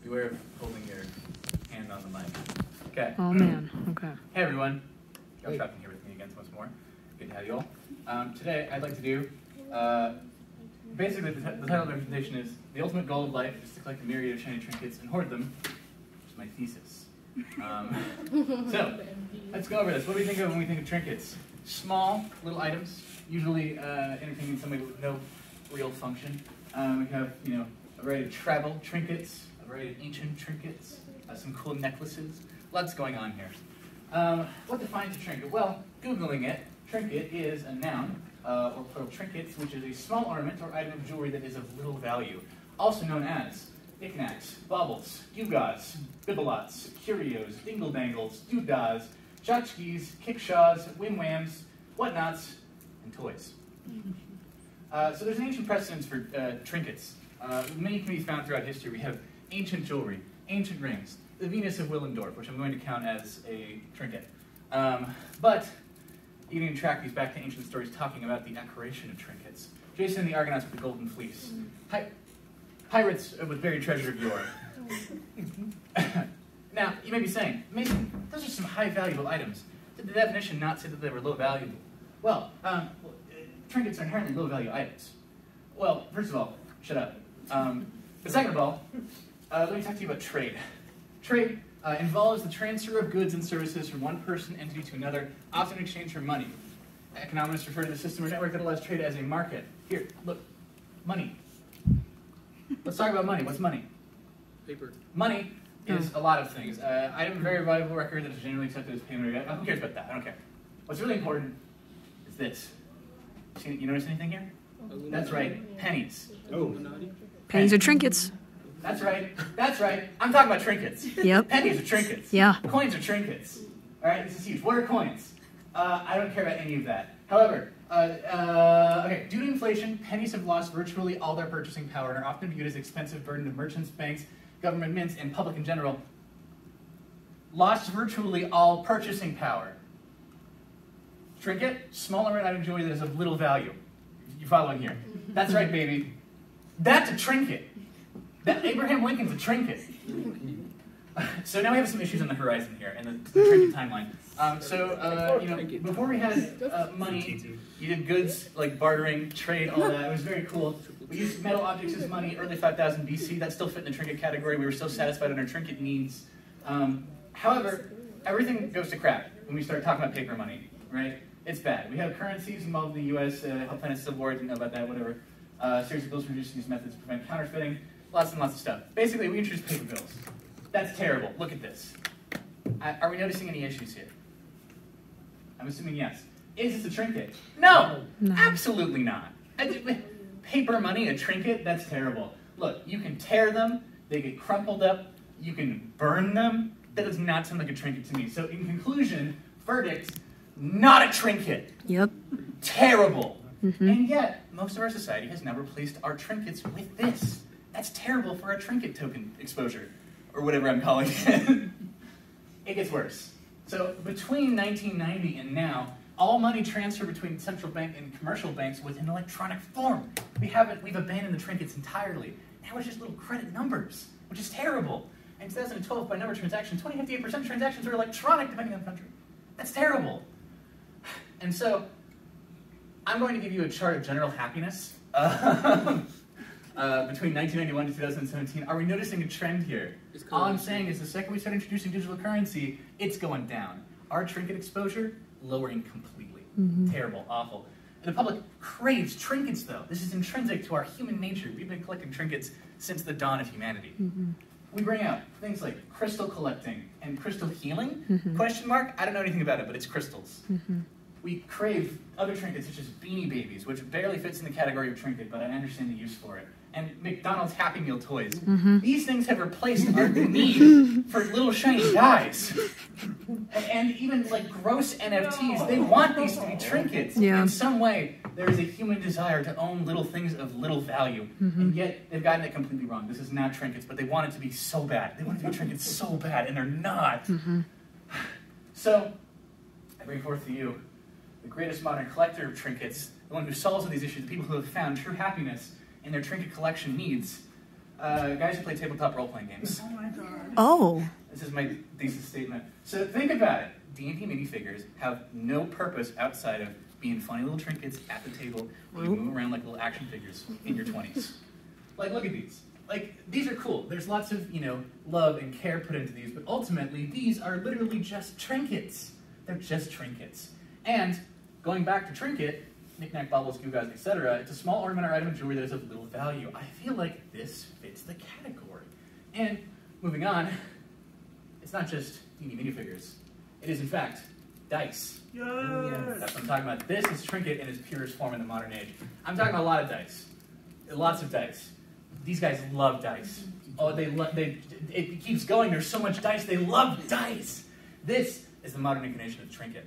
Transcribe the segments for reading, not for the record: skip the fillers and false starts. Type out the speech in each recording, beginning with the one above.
Beware of holding your hand on the mic. Okay. Oh man, okay. Hey everyone. Y'all Shocking here with me again once more. Good to have you all. Today I'd like to do, basically the title of the presentation is The Ultimate Goal of Life is to collect a myriad of shiny trinkets and hoard them, which is my thesis. So, let's go over this. What do we think of when we think of trinkets? Small, little items, usually entertaining in some way with no real function. We have, a variety of travel trinkets, a variety of ancient trinkets, some cool necklaces. Lots going on here. What defines a trinket? Well, Googling it, trinket is a noun, or plural trinkets, which is a small ornament or item of jewelry that is of little value, also known as knickknacks, baubles, gewgaws, bibelots, curios, dingle-dangles, doodahs, tchotchkes, kickshaws, wham-whams, whatnots, and toys. So there's an ancient precedence for trinkets. Many can be found throughout history. We have ancient jewelry, ancient rings, the Venus of Willendorf, which I'm going to count as a trinket. But you can track these back to ancient stories talking about the acquiration of trinkets. Jason and the Argonauts with the golden fleece. Pirates with buried treasure of yore. Now, you may be saying, Mason, those are some high valuable items. Did the definition not say that they were low valuable? Well, trinkets are inherently low value items. Well, first of all, shut up. But second of all, let me talk to you about trade. Trade involves the transfer of goods and services from one person, entity to another, often in exchange for money. Economists refer to the system or network that allows trade as a market. Here, look, money. Let's talk about money. What's money? Paper. Money is a lot of things. Item of very valuable record that is generally accepted as payment. Who cares about that? I don't care. What's really important is this. You notice anything here? That's right, pennies. Oh. Pennies are trinkets. That's right. That's right. I'm talking about trinkets. Yep. Pennies are trinkets. Yeah. Coins are trinkets. All right, this is huge. What are coins? I don't care about any of that. However, okay, due to inflation, pennies have lost virtually all their purchasing power and are often viewed as an expensive burden to merchants, banks, government mints, and public in general. Lost virtually all purchasing power. Trinket, smaller item of jewelry that is of little value. You following here? That's right, baby. That's a trinket. That Abraham Lincoln's a trinket. So now we have some issues on the horizon here, and the trinket timeline. Before we had money, you did goods like bartering, trade, all that. It was very cool. We used metal objects as money early 5000 BC. That still fit in the trinket category. We were still satisfied on our trinket needs. However, everything goes to crap when we start talking about paper money, right? It's bad. We have currencies involved in the U.S. Helped find a civil war. Didn't know about that. Whatever. Series of bills for introducing these methods to prevent counterfeiting. Lots and lots of stuff. Basically, we introduced paper bills. That's terrible. Look at this. Are we noticing any issues here? I'm assuming yes. Is this a trinket? No, absolutely not. Paper money, a trinket, that's terrible. Look, you can tear them, they get crumpled up, you can burn them. That does not sound like a trinket to me. So in conclusion, verdict, not a trinket. Yep. Terrible. And yet, most of our society has now replaced our trinkets with this. That's terrible for our trinket token exposure, or whatever I'm calling it. It gets worse. So between 1990 and now, all money transferred between central bank and commercial banks was in electronic form. We've abandoned the trinkets entirely. Now it's just little credit numbers, which is terrible. In 2012, by number of transactions, 58% of transactions are electronic, depending on the country. That's terrible. And so, I'm going to give you a chart of general happiness between 1991 to 2017. Are we noticing a trend here? All I'm saying is the second we start introducing digital currency, it's going down. Our trinket exposure, lowering completely. Terrible, awful. And the public craves trinkets, though. This is intrinsic to our human nature. We've been collecting trinkets since the dawn of humanity. We bring out things like crystal collecting and crystal healing? Question mark? I don't know anything about it, but it's crystals. We crave other trinkets such as Beanie Babies, which barely fits in the category of trinket, but I understand the use for it. And McDonald's Happy Meal toys. These things have replaced our need for little shiny guys. And even like gross NFTs, they want these to be trinkets. Yeah. In some way, there is a human desire to own little things of little value. And yet, they've gotten it completely wrong. This is not trinkets, but they want it to be so bad. They want it to be trinkets so bad, and they're not. So, I bring forth to you the greatest modern collector of trinkets, the one who solves all these issues, the people who have found true happiness in their trinket collection needs, guys who play tabletop role-playing games. Oh my god. Oh. This is my thesis statement. So think about it. D&D minifigures have no purpose outside of being funny little trinkets at the table where you move around like little action figures in your 20s. Like, look at these. Like, these are cool. There's lots of, love and care put into these, but ultimately, these are literally just trinkets. They're just trinkets. And, going back to trinket, knick-knack, baubles, gewgaws, etc., it's a small ornament or item of jewelry that is of little value. I feel like this fits the category. And, moving on, it's not just D&D minifigures. It is, in fact, dice. Yes. That's what I'm talking about. This is trinket in its purest form in the modern age. I'm talking about a lot of dice. Lots of dice. These guys love dice. Oh, it keeps going. There's so much dice. They love dice. This is the modern incarnation of trinket.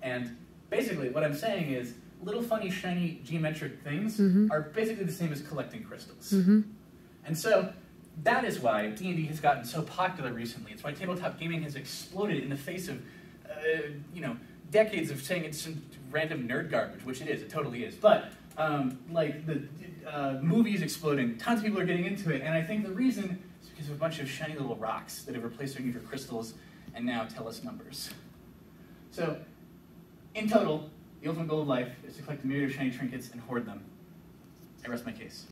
And basically, what I'm saying is, little funny, shiny, geometric things are basically the same as collecting crystals. And so, that is why D&D has gotten so popular recently. It's why tabletop gaming has exploded in the face of, decades of saying it's some random nerd garbage, which it is. It totally is. But, like, the movies exploding, tons of people are getting into it, and I think the reason is because of a bunch of shiny little rocks that have replaced our need for crystals and now tell us numbers. So, in total, the ultimate goal of life is to collect a myriad of shiny trinkets and hoard them. I rest my case.